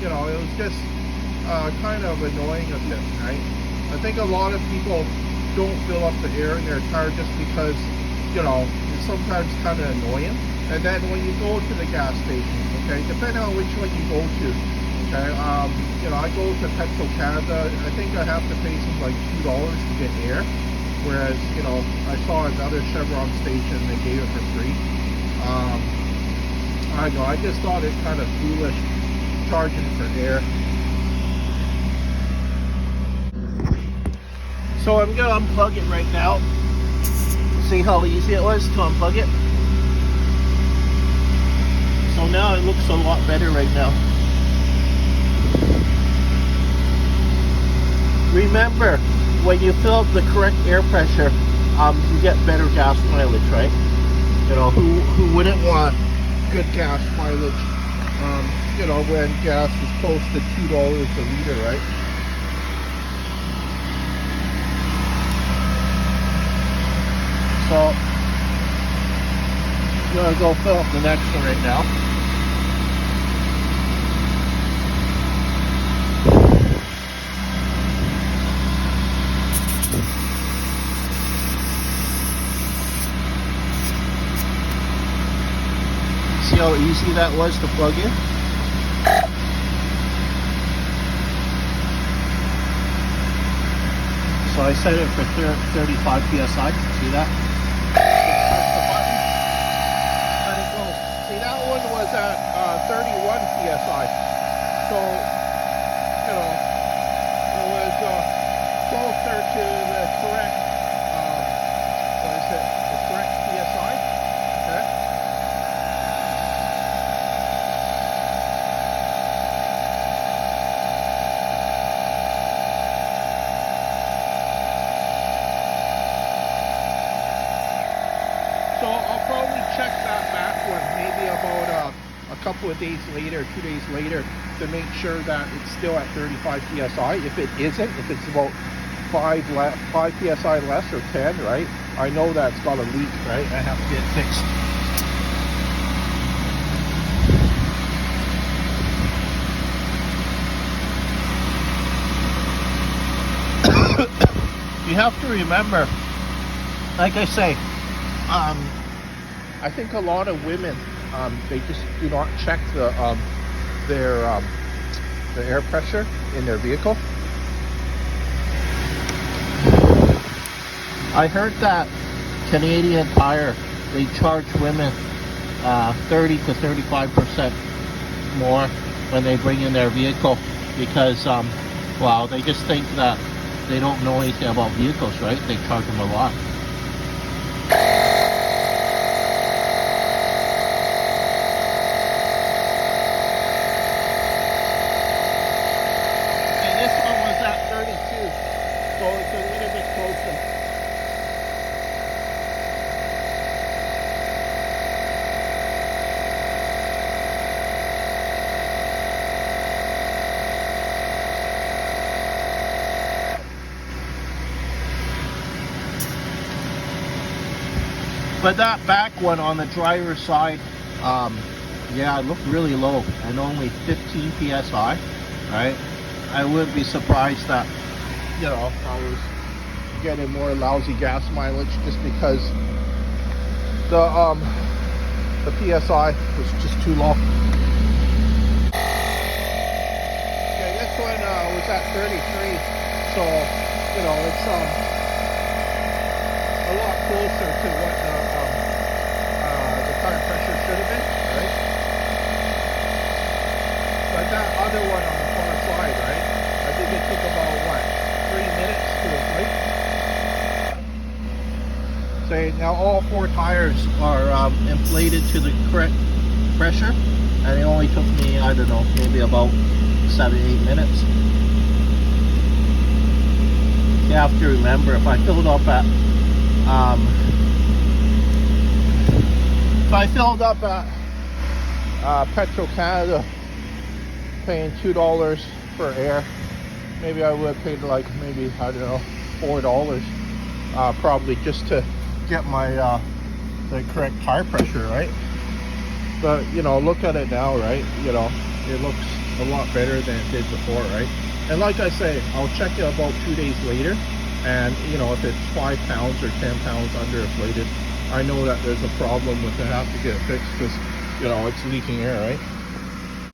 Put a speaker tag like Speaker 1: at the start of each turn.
Speaker 1: you know, it was just kind of annoying a bit, right? I think a lot of people don't fill up the air in their tire just because, you know, it's sometimes kind of annoying. And then when you go to the gas station, okay, depending on which one you go to, okay, you know, I go to Petro Canada. I think I have to pay some like $2 to get air, whereas, you know, I saw another Chevron station, they gave it for free. I know, I just thought it kind of foolish charging for air. So I'm gonna unplug it right now. See how easy it was to unplug it? So now it looks a lot better right now. Remember, when you fill up the correct air pressure, you get better gas mileage, right? You know, who wouldn't want good gas mileage, you know, when gas is close to $2 a liter, right? So, I'm gonna go fill up the next one right now. See how easy that was to plug in? So I set it for 35 psi. See that? Press the button. Let it go. See, that one was at 31 psi. So, you know, it was closer to the correct, what is it? The correct psi. Okay. So I'll probably check that back one maybe about a couple of days later, 2 days later, to make sure that it's still at 35 psi. If it isn't, if it's about 5 psi less or 10, right? I know that's got a leak, right? I have to get it fixed. You have to remember, like I say, I think a lot of women, they just do not check the air pressure in their vehicle. I heard that Canadian Tire, they charge women 30 to 35% more when they bring in their vehicle because, well, they just think that they don't know anything about vehicles, right? They charge them a lot. So it's a little bit closer. But that back one on the driver's side, yeah, it looked really low and only 15 psi, right? I wouldn't be surprised that, you know, I was getting more lousy gas mileage just because the PSI was just too low. Okay, this one was at 33, so, you know, it's a lot closer to what the tire pressure should have been, right? But that other one on the far side, right? I think it took about, what, 3 minutes to inflate. So now all 4 tires are inflated to the correct pressure, and it only took me, I don't know, maybe about 7-8 minutes. You have to remember, if I filled up at Petro Canada, paying $2 for air, maybe I would have paid like maybe, I don't know, $4 probably just to get my the correct tire pressure, right? But you know, look at it now, right? You know, it looks a lot better than it did before, right? And like I say, I'll check it about 2 days later, and you know, if it's 5 pounds or 10 pounds underinflated, I know that there's a problem with it. I have to get it fixed because, you know, it's leaking air, right?